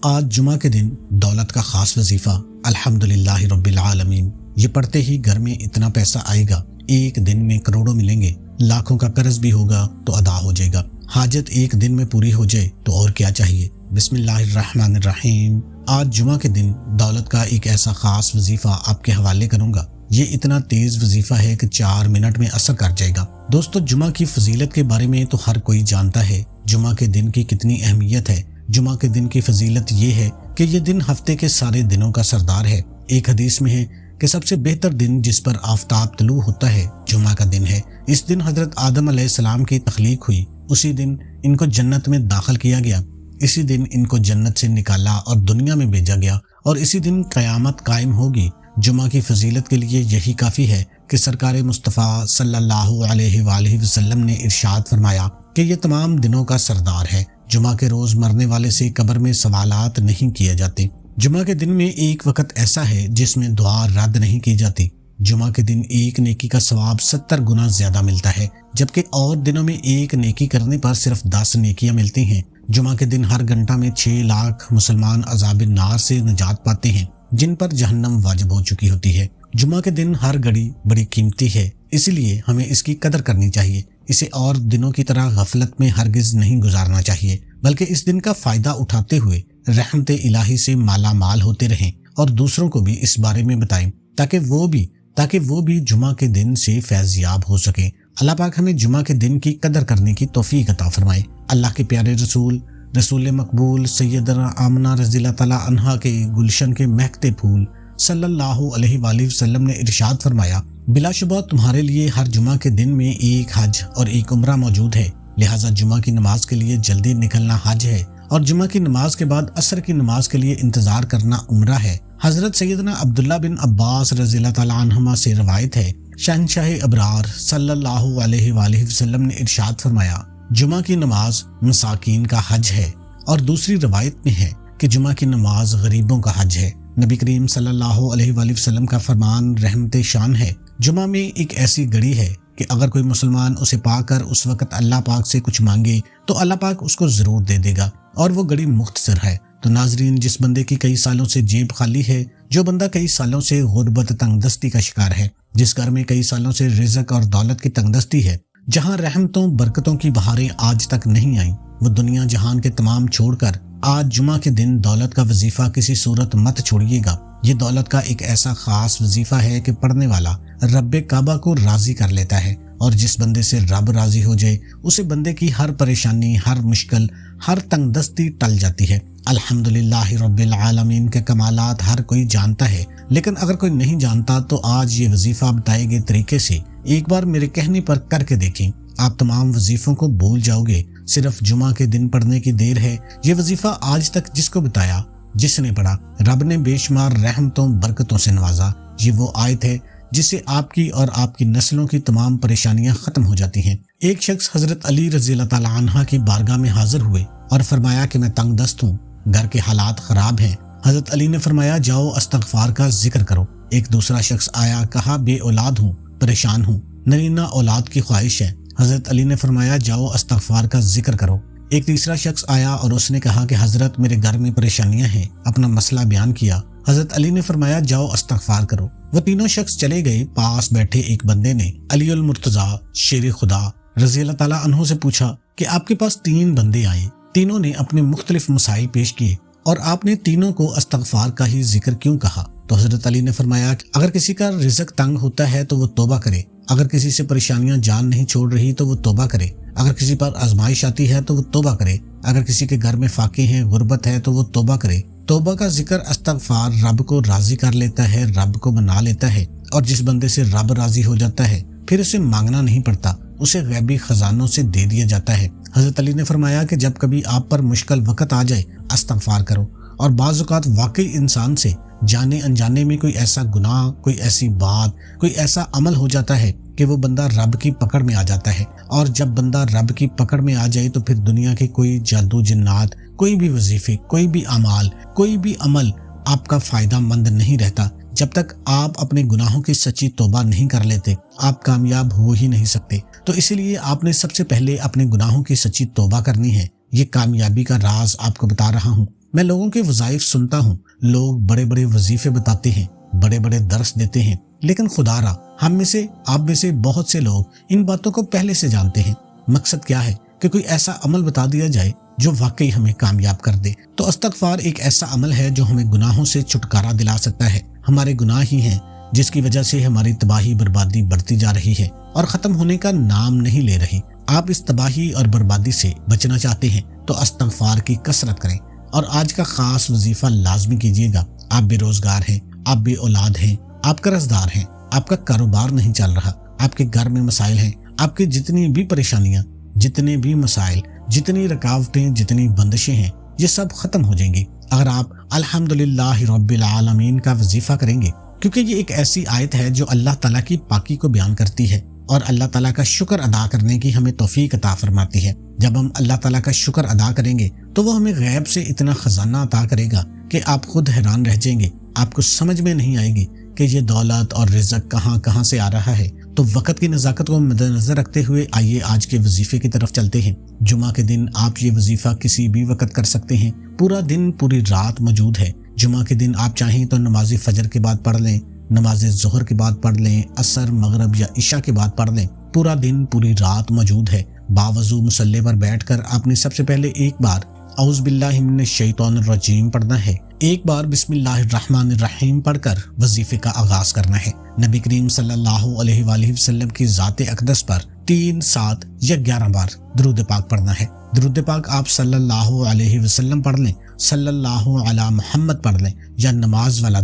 آج جمعہ کے دن دولت کا خاص وظیفہ الحمدللہ رب العالمین، یہ پڑھتے ہی گھر میں اتنا پیسہ آئے گا، ایک دن میں کروڑوں ملیں گے، لاکھوں کا قرض بھی ہوگا تو ادا ہو جائے گا، حاجت ایک دن میں پوری ہو جائے تو اور کیا چاہیے۔ بسم اللہ الرحمن الرحیم۔ آج جمعہ کے دن دولت کا ایک ایسا خاص وظیفہ آپ کے حوالے کروں گا، یہ اتنا تیز وظیفہ ہے کہ 4 منٹ میں اثر کر جائے گا۔ دوستو، جمعہ کی فضیلت کے بارے میں تو ہر کوئی جانتا ہے، جمعہ کے دن کی کتنی اہمیت ہے۔ جمعہ کے دن کی فضیلت یہ ہے کہ یہ دن ہفتے کے سارے دنوں کا سردار ہے۔ ایک حدیث میں ہے کہ سب سے بہتر دن جس پر آفتاب طلوع ہوتا ہے جمعہ کا دن ہے۔ اس دن حضرت آدم علیہ السلام کی تخلیق ہوئی، اسی دن ان کو جنت میں داخل کیا گیا، اسی دن ان کو جنت سے نکالا اور دنیا میں بھیجا گیا، اور اسی دن قیامت قائم ہوگی۔ جمعہ کی فضیلت کے لیے یہی کافی ہے کہ سرکار مصطفیٰ صلی اللہ علیہ وآلہ وسلم نے ارشاد فرمایا کہ یہ تمام دنوں کا سردار ہے۔ جمعہ کے روز مرنے والے سے قبر میں سوالات نہیں کیے جاتے۔ جمعہ کے دن میں ایک وقت ایسا ہے جس میں دعا رد نہیں کی جاتی۔ جمعہ کے دن ایک نیکی کا ثواب 70 گنا زیادہ ملتا ہے، جبکہ اور دنوں میں ایک نیکی کرنے پر صرف 10 نیکیاں ملتی ہیں۔ جمعہ کے دن ہر گھنٹہ میں 6 لاکھ مسلمان عذاب النار سے نجات پاتے ہیں، جن پر جہنم واجب ہو چکی ہوتی ہے۔ جمعہ کے دن ہر گھڑی بڑی قیمتی ہے، اس لیے ہمیں اس کی قدر کرنی چاہیے۔ اسے اور دنوں کی طرح غفلت میں ہرگز نہیں گزارنا چاہیے، بلکہ اس دن کا فائدہ اٹھاتے ہوئے رحمت الہی سے مالا مال ہوتے رہیں اور دوسروں کو بھی اس بارے میں بتائیں تاکہ وہ بھی جمعہ کے دن سے فیض یاب ہو سکیں۔ اللہ پاک ہمیں جمعہ کے دن کی قدر کرنے کی توفیق عطا فرمائے۔ اللہ کے پیارے رسول مقبول سیدنا آمنہ رضی اللہ تعالیٰ عنہا کے گلشن کے مہکتے پھول صلی اللہ علیہ وآلہ وسلم نے ارشاد فرمایا، بلا شبہ تمہارے لیے ہر جمعہ کے دن میں ایک حج اور ایک عمرہ موجود ہے، لہٰذا جمعہ کی نماز کے لیے جلدی نکلنا حج ہے، اور جمعہ کی نماز کے بعد عصر کی نماز کے لیے انتظار کرنا عمرہ ہے۔ حضرت سیدنا عبداللہ بن عباس رضی اللہ تعالیٰ عنہما سے روایت ہے، شہنشاہ ابرار صلی اللہ علیہ وآلہ وسلم نے ارشاد فرمایا، جمعہ کی نماز مساکین کا حج ہے، اور دوسری روایت میں ہے کہ جمعہ کی نماز غریبوں کا حج ہے۔ نبی کریم صلی اللہ علیہ وآلہ وسلم کا فرمان رحمت شان ہے۔ جمعہ میں ایک ایسی گھڑی ہے کہ اگر کوئی مسلمان اسے پا کر اس وقت اللہ پاک سے کچھ مانگے تو اللہ پاک اس کو ضرور دے دے گا، اور وہ گھڑی مختصر ہے۔ تو ناظرین، جس بندے کی کئی سالوں سے جیب خالی ہے، جو بندہ کئی سالوں سے غربت تنگ دستی کا شکار ہے، جس گھر میں کئی سالوں سے رزق اور دولت کی تنگ دستی ہے، جہاں رحمتوں برکتوں کی بہاریں آج تک نہیں آئیں، وہ دنیا جہان کے تمام چھوڑ کر آج جمعہ کے دن دولت کا وظیفہ کسی صورت مت چھوڑیے گا۔ یہ دولت کا ایک ایسا خاص وظیفہ ہے کہ پڑھنے والا رب کعبہ کو راضی کر لیتا ہے، اور جس بندے سے رب راضی ہو جائے اسے بندے کی ہر پریشانی، ہر مشکل، ہر تنگ دستی ٹل جاتی ہے۔ الحمدللہ رب العالمین کے کمالات ہر کوئی جانتا ہے، لیکن اگر کوئی نہیں جانتا تو آج یہ وظیفہ بتائے گئے طریقے سے ایک بار میرے کہنے پر کر کے دیکھیں، آپ تمام وظیفوں کو بھول جاؤ گے۔ صرف جمعہ کے دن پڑھنے کی دیر ہے۔ یہ وظیفہ آج تک جس کو بتایا، جس نے پڑھا، رب نے بے شمار رحمتوں برکتوں سے نوازا۔ یہ وہ آیت ہے جس سے آپ کی اور آپ کی نسلوں کی تمام پریشانیاں ختم ہو جاتی ہیں۔ ایک شخص حضرت علی رضی اللہ تعالیٰ عنہ کی بارگاہ میں حاضر ہوئے اور فرمایا کہ میں تنگ دست ہوں، گھر کے حالات خراب ہیں۔ حضرت علی نے فرمایا، جاؤ استغفار کا ذکر کرو۔ ایک دوسرا شخص آیا، کہا بے اولاد ہوں، پریشان ہوں، نرینہ اولاد کی خواہش ہے۔ حضرت علی نے فرمایا، جاؤ استغفار کا ذکر کرو۔ ایک تیسرا شخص آیا اور اس نے کہا کہ حضرت میرے گھر میں پریشانیاں ہیں، اپنا مسئلہ بیان کیا۔ حضرت علی نے فرمایا، جاؤ استغفار کرو۔ وہ تینوں شخص چلے گئے۔ پاس بیٹھے ایک بندے نے علی المرتضیٰ شیر خدا رضی اللہ تعالیٰ عنہ سے پوچھا کہ آپ کے پاس 3 بندے آئے، تینوں نے اپنے مختلف مسائل پیش کیے، اور آپ نے تینوں کو استغفار کا ہی ذکر کیوں کہا؟ تو حضرت علی نے فرمایا کہ اگر کسی کا رزق تنگ ہوتا ہے تو وہ توبہ کرے، اگر کسی سے پریشانیاں جان نہیں چھوڑ رہی تو وہ توبہ کرے، اگر کسی پر آزمائش آتی ہے تو وہ توبہ کرے، اگر کسی کے گھر میں فاقے ہیں، غربت ہے تو وہ توبہ کرے۔ توبہ کا ذکر، استغفار رب کو راضی کر لیتا ہے، رب کو منا لیتا ہے، اور جس بندے سے رب راضی ہو جاتا ہے پھر اسے مانگنا نہیں پڑتا، اسے غیبی خزانوں سے دے دیا جاتا ہے۔ حضرت علی نے فرمایا کہ جب کبھی آپ پر مشکل وقت آ جائے استغفار کرو، اور بعض اوقات واقعی انسان سے جانے انجانے میں کوئی ایسا گناہ، کوئی ایسی بات، کوئی ایسا عمل ہو جاتا ہے کہ وہ بندہ رب کی پکڑ میں آ جاتا ہے، اور جب بندہ رب کی پکڑ میں آ جائے تو پھر دنیا کے کوئی جادو جنات، کوئی بھی وظیفے، کوئی بھی اعمال، کوئی بھی عمل آپ کا فائدہ مند نہیں رہتا۔ جب تک آپ اپنے گناہوں کی سچی توبہ نہیں کر لیتے، آپ کامیاب ہو ہی نہیں سکتے۔ تو اسی لیے آپ نے سب سے پہلے اپنے گناہوں کی سچی توبہ کرنی ہے۔ یہ کامیابی کا راز آپ کو بتا رہا ہوں۔ میں لوگوں کے وظائف سنتا ہوں، لوگ بڑے بڑے وظیفے بتاتے ہیں، بڑے بڑے درس دیتے ہیں، لیکن خدا را ہم میں سے، آپ میں سے بہت سے لوگ ان باتوں کو پہلے سے جانتے ہیں۔ مقصد کیا ہے کہ کوئی ایسا عمل بتا دیا جائے جو واقعی ہمیں کامیاب کر دے۔ تو استغفار ایک ایسا عمل ہے جو ہمیں گناہوں سے چھٹکارا دلا سکتا ہے۔ ہمارے گناہ ہی ہیں جس کی وجہ سے ہماری تباہی بربادی بڑھتی جا رہی ہے اور ختم ہونے کا نام نہیں لے رہی۔ آپ اس تباہی اور بربادی سے بچنا چاہتے ہیں تو استغفار کی کثرت کریں، اور آج کا خاص وظیفہ لازمی کیجیے گا۔ آپ بے روزگار ہیں، آپ بے اولاد ہیں، آپ قرض دار ہیں، آپ کا کاروبار نہیں چل رہا، آپ کے گھر میں مسائل ہیں، آپ کی جتنی بھی پریشانیاں، جتنے بھی مسائل، جتنی رکاوٹیں، جتنی بندشیں ہیں، یہ سب ختم ہو جائیں گی اگر آپ الحمدللہ رب العالمین کا وظیفہ کریں گے، کیونکہ یہ ایک ایسی آیت ہے جو اللہ تعالیٰ کی پاکی کو بیان کرتی ہے اور اللہ تعالیٰ کا شکر ادا کرنے کی ہمیں توفیق عطا فرماتی ہے۔ جب ہم اللہ تعالیٰ کا شکر ادا کریں گے تو وہ ہمیں غیب سے اتنا خزانہ عطا کرے گا کہ آپ خود حیران رہ جائیں گے، آپ کو سمجھ میں نہیں آئے گی کہ یہ دولت اور رزق کہاں سے آ رہا ہے۔ تو وقت کی نزاکت کو مد نظر رکھتے ہوئے آئیے آج کے وظیفے کی طرف چلتے ہیں۔ جمعہ کے دن آپ یہ وظیفہ کسی بھی وقت کر سکتے ہیں، پورا دن پوری رات موجود ہے۔ جمعہ کے دن آپ چاہیں تو نماز فجر کے بعد پڑھ لیں، نماز ظہر کے بعد پڑھ لیں، عصر، مغرب یا عشاء کے بعد پڑھ لیں، پورا دن پوری رات موجود ہے۔ باوضو مصلی پر بیٹھ کر آپ نے سب سے پہلے ایک بار اعوذ باللہ من الشیطان الرجیم پڑھنا ہے، ایک بار بسم اللہ الرحمن الرحیم پڑھ کر وظیفے کا آغاز کرنا ہے۔ نبی کریم صلی اللہ علیہ وآلہ وسلم کی ذات اقدس پر 3، 7 یا 11 بار درود پاک پڑھنا ہے۔ درود پاک آپ صلی اللہ علیہ وسلم پڑھ لیں، صلی اللہ علی محمد پڑھ لیں، یا نماز والا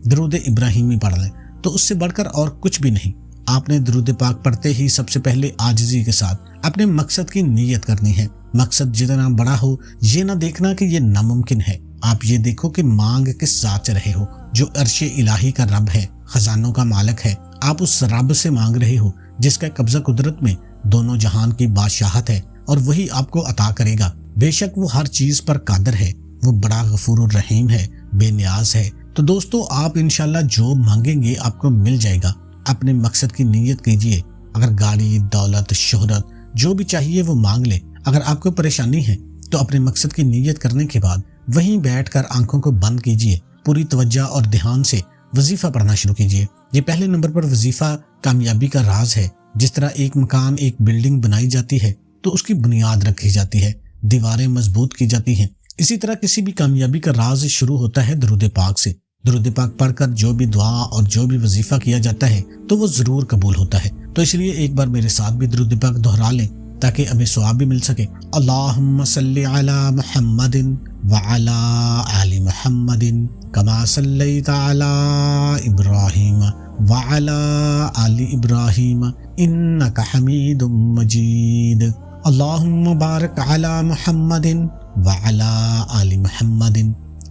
درود ابراہیمی پڑھ لیں، تو اس سے بڑھ کر اور کچھ بھی نہیں۔ آپ نے درود پاک پڑھتے ہی سب سے پہلے عاجزی کے ساتھ اپنے مقصد کی نیت کرنی ہے۔ مقصد جتنا بڑا ہو، یہ نہ دیکھنا کہ یہ ناممکن ہے، آپ یہ دیکھو کہ مانگ کس ذات سے رہے ہو جو عرش الہی کا رب ہے، خزانوں کا مالک ہے۔ آپ اس رب سے مانگ رہے ہو جس کا قبضہ قدرت میں دونوں جہان کی بادشاہت ہے، اور وہی آپ کو عطا کرے گا۔ بے شک وہ ہر چیز پر قادر ہے، وہ بڑا غفور الرحیم ہے، بے نیاز ہے۔ تو دوستو، آپ انشاءاللہ جو مانگیں گے آپ کو مل جائے گا۔ اپنے مقصد کی نیت کیجئے، اگر گاڑی، دولت، شہرت جو بھی چاہیے وہ مانگ لے۔ اگر آپ کو پریشانی ہے تو اپنے مقصد کی نیت کرنے کے بعد وہیں بیٹھ کر آنکھوں کو بند کیجئے، پوری توجہ اور دھیان سے وظیفہ پڑھنا شروع کیجئے۔ یہ پہلے نمبر پر وظیفہ کامیابی کا راز ہے۔ جس طرح ایک مکان، ایک بلڈنگ بنائی جاتی ہے تو اس کی بنیاد رکھی جاتی ہے، دیواریں مضبوط کی جاتی ہیں، اسی طرح کسی بھی کامیابی کا راز شروع ہوتا ہے درود پاک سے۔ درود پاک پڑھ کر جو بھی دعا اور جو بھی وظیفہ کیا جاتا ہے تو وہ ضرور قبول ہوتا ہے۔ تو اس لیے ایک بار میرے ساتھ بھی درود پاک دہرا لیں تاکہ ہمیں ثواب بھی مل سکے۔ اللہم صلی علی محمد وعلی آل محمد کما صلیت علی ابراہیم وعلی آل ابراہیم انک حمید مجید۔ اللہم بارک علی محمد وعلی آل محمد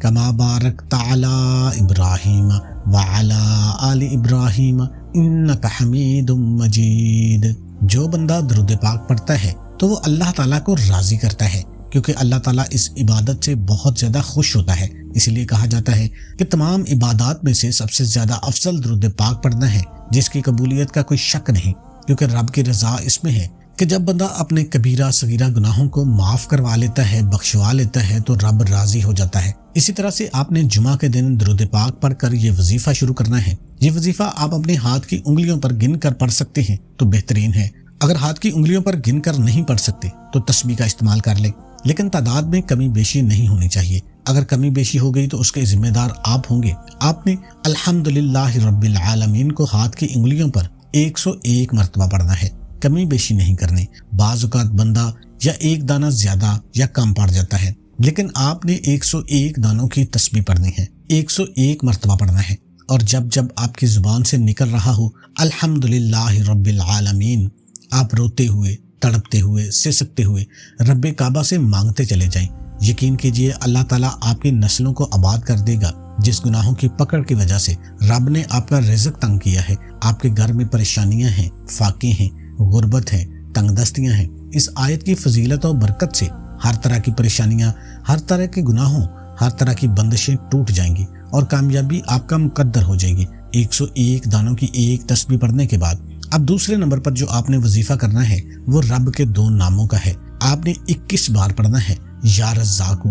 کما بارکت علی ابراہیم وعلی آل ابراہیم انک حمید مجید۔ جو بندہ درود پاک پڑھتا ہے تو وہ اللہ تعالیٰ کو راضی کرتا ہے، کیونکہ اللہ تعالیٰ اس عبادت سے بہت زیادہ خوش ہوتا ہے۔ اس لیے کہا جاتا ہے کہ تمام عبادات میں سے سب سے زیادہ افضل درود پاک پڑھنا ہے، جس کی قبولیت کا کوئی شک نہیں، کیونکہ رب کی رضا اس میں ہے کہ جب بندہ اپنے کبیرہ صغیرہ گناہوں کو معاف کروا لیتا ہے، بخشوا لیتا ہے، تو رب راضی ہو جاتا ہے۔ اسی طرح سے آپ نے جمعہ کے دن درود پاک پڑھ کر یہ وظیفہ شروع کرنا ہے۔ یہ وظیفہ آپ اپنے ہاتھ کی انگلیوں پر گن کر پڑھ سکتے ہیں تو بہترین ہے۔ اگر ہاتھ کی انگلیوں پر گن کر نہیں پڑھ سکتے تو تسبیح کا استعمال کر لیں، لیکن تعداد میں کمی بیشی نہیں ہونی چاہیے۔ اگر کمی بیشی ہو گئی تو اس کے ذمہ دار آپ ہوں گے۔ آپ نے الحمدللہ رب العالمین کو ہاتھ کی انگلیوں پر 101 مرتبہ پڑھنا ہے، کمی بیشی نہیں کرنی۔ بعض اوقات بندہ یا ایک دانہ زیادہ یا کم پڑھ جاتا ہے، لیکن آپ نے 101 دانوں کی تسبیح پڑھنی ہے، 101 مرتبہ پڑھنا ہے۔ اور جب آپ کی زبان سے نکل رہا ہو الحمدللہ رب العالمین، آپ روتے ہوئے، تڑپتے ہوئے، سسکتے ہوئے رب کعبہ سے مانگتے چلے جائیں۔ یقین کیجئے اللہ تعالیٰ آپ کی نسلوں کو آباد کر دے گا۔ جس گناہوں کی پکڑ کی وجہ سے رب نے آپ کا رزق تنگ کیا ہے، آپ کے گھر میں پریشانیاں ہیں، فاقے ہیں، غربت ہے، تنگ دستیاں ہیں، اس آیت کی فضیلت و برکت سے ہر طرح کی پریشانیاں، ہر طرح کے گناہوں، ہر طرح کی بندشیں ٹوٹ جائیں گی اور کامیابی آپ کا مقدر ہو جائے گی۔ 101 دانوں کی ایک تسبیح پڑھنے کے بعد اب دوسرے نمبر پر جو آپ نے وظیفہ کرنا ہے وہ رب کے 2 ناموں کا ہے۔ آپ نے 21 بار پڑھنا ہے، یا رزاق،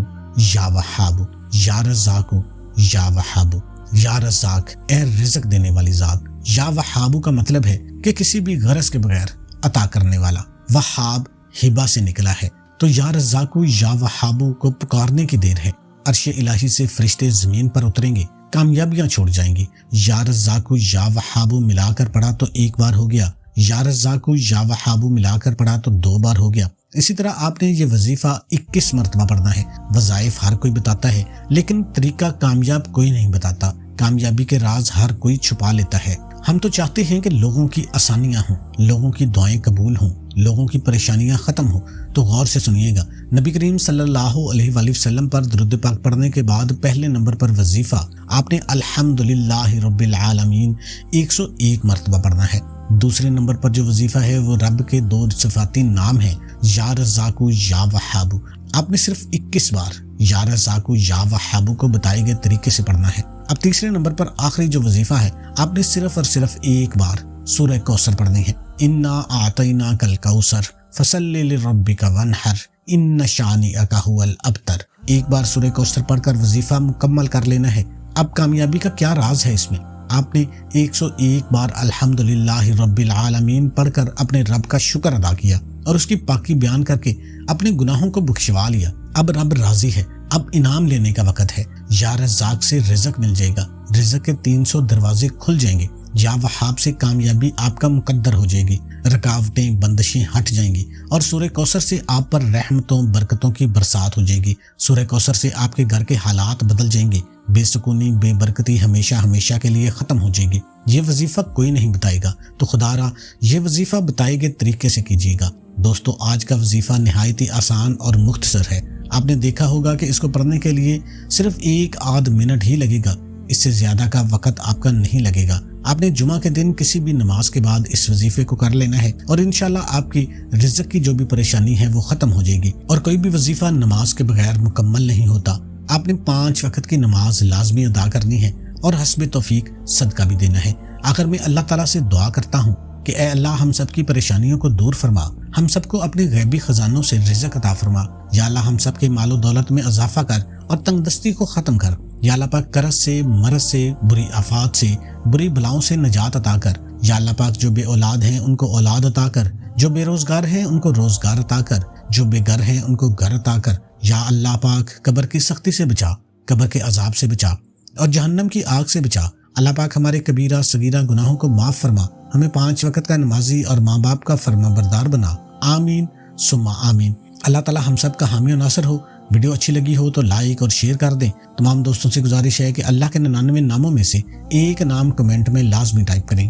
یا وہاب۔ یا رزاقو یا وہابو، یا رزاق اے رزق دینے والی ذات، یا وہابو کا مطلب ہے کہ کسی بھی غرض کے بغیر عطا کرنے والا، وہاب ہبہ سے نکلا ہے، تو یا رزاقو یا وہابو کو پکارنے کی دیر ہے، عرش الہی سے فرشتے زمین پر اتریں گے، کامیابیاں چھوڑ جائیں گی۔ یا رزاقو یا وہابو ملا کر پڑھا تو ایک بار ہو گیا، یا رزاقو یا وہابو ملا کر پڑھا تو 2 بار ہو گیا۔ اسی طرح آپ نے یہ وظیفہ 21 مرتبہ پڑھنا ہے۔ وظائف ہر کوئی بتاتا ہے لیکن طریقہ کامیاب کوئی نہیں بتاتا، کامیابی کے راز ہر کوئی چھپا لیتا ہے۔ ہم تو چاہتے ہیں کہ لوگوں کی آسانیاں ہوں، لوگوں کی دعائیں قبول ہوں، لوگوں کی پریشانیاں ختم ہوں۔ تو غور سے سنیے گا، نبی کریم صلی اللہ علیہ وآلہ وسلم پر درود پاک پڑھنے کے بعد پہلے نمبر پر وظیفہ آپ نے الحمدللہ رب العالمین 101 مرتبہ پڑھنا ہے۔ دوسرے نمبر پر جو وظیفہ ہے وہ رب کے 2 صفاتی نام ہیں، یا رزاقو یا وہابو، آپ نے صرف 21 بار یا رزاقو یا وہابو کو بتائے گئے طریقے سے پڑھنا ہے۔ اب تیسرے نمبر پر آخری جو وظیفہ ہے، آپ نے صرف اور صرف ایک بار سورہ کوثر پڑھنی ہے، انا اعطیناک الکوثر فصلی لربک وانحر ان شانئک ھو الابتر۔ ایک بار سورہ کوثر پڑھ کر وظیفہ مکمل کر لینا ہے۔ اب کامیابی کا کیا راز ہے اس میں؟ آپ نے 101 بار الحمدللہ رب العالمین پڑھ کر اپنے رب کا شکر ادا کیا اور اس کی پاکی بیان کر کے اپنے گناہوں کو بخشوا لیا۔ اب رب راضی ہے، اب انعام لینے کا وقت ہے۔ یا رزاق سے رزق مل جائے گا، رزق کے 300 دروازے کھل جائیں گے۔ یا وہاب سے کامیابی آپ کا مقدر ہو جائے گی، رکاوٹیں بندشیں ہٹ جائیں گی، اور سورہ کوثر سے آپ پر رحمتوں برکتوں کی برسات ہو جائے گی۔ سورہ کوثر سے آپ کے گھر کے حالات بدل جائیں گے، بے سکونی بے برکتی ہمیشہ ہمیشہ کے لیے ختم ہو جائے گی۔ یہ وظیفہ کوئی نہیں بتائے گا، تو خدا را یہ وظیفہ بتائے گئے طریقے سے کیجیے گا۔ دوستو، آج کا وظیفہ نہایت ہی آسان اور مختصر ہے۔ آپ نے دیکھا ہوگا کہ اس کو پڑھنے کے لیے صرف 1 منٹ ہی لگے گا، اس سے زیادہ کا وقت آپ کا نہیں لگے گا۔ آپ نے جمعہ کے دن کسی بھی نماز کے بعد اس وظیفے کو کر لینا ہے اور انشاءاللہ آپ کی رزق کی جو بھی پریشانی ہے وہ ختم ہو جائے گی۔ اور کوئی بھی وظیفہ نماز کے بغیر مکمل نہیں ہوتا۔ آپ نے 5 وقت کی نماز لازمی ادا کرنی ہے اور حسب توفیق صدقہ بھی دینا ہے۔ آخر میں اللہ تعالیٰ سے دعا کرتا ہوں کہ اے اللہ ہم سب کی پریشانیوں کو دور فرما، ہم سب کو اپنے غیبی خزانوں سے رزق عطا فرما۔ یا اللہ ہم سب کے مال و دولت میں اضافہ کر اور تنگ دستی کو ختم کر۔ یا اللہ پاک قرض سے، مرض سے، بری آفات سے، بری بلاؤں سے نجات عطا کر۔ یا اللہ پاک جو بے اولاد ہیں ان کو اولاد عطا کر، جو بے روزگار ہیں ان کو روزگار عطا کر، جو بے گھر ہیں ان کو گھر عطا کر۔ یا اللہ پاک قبر کی سختی سے بچا، قبر کے عذاب سے بچا اور جہنم کی آگ سے بچا۔ اللہ پاک ہمارے کبیرہ صغیرہ گناہوں کو معاف فرما، ہمیں 5 وقت کا نمازی اور ماں باپ کا فرما بردار بنا۔ آمین ثم آمین۔ اللہ تعالی ہم سب کا حامی و ناصر ہو۔ ویڈیو اچھی لگی ہو تو لائک اور شیئر کر دیں۔ تمام دوستوں سے گزارش ہے کہ اللہ کے 99 ناموں میں سے ایک نام کمنٹ میں لازمی ٹائپ کریں۔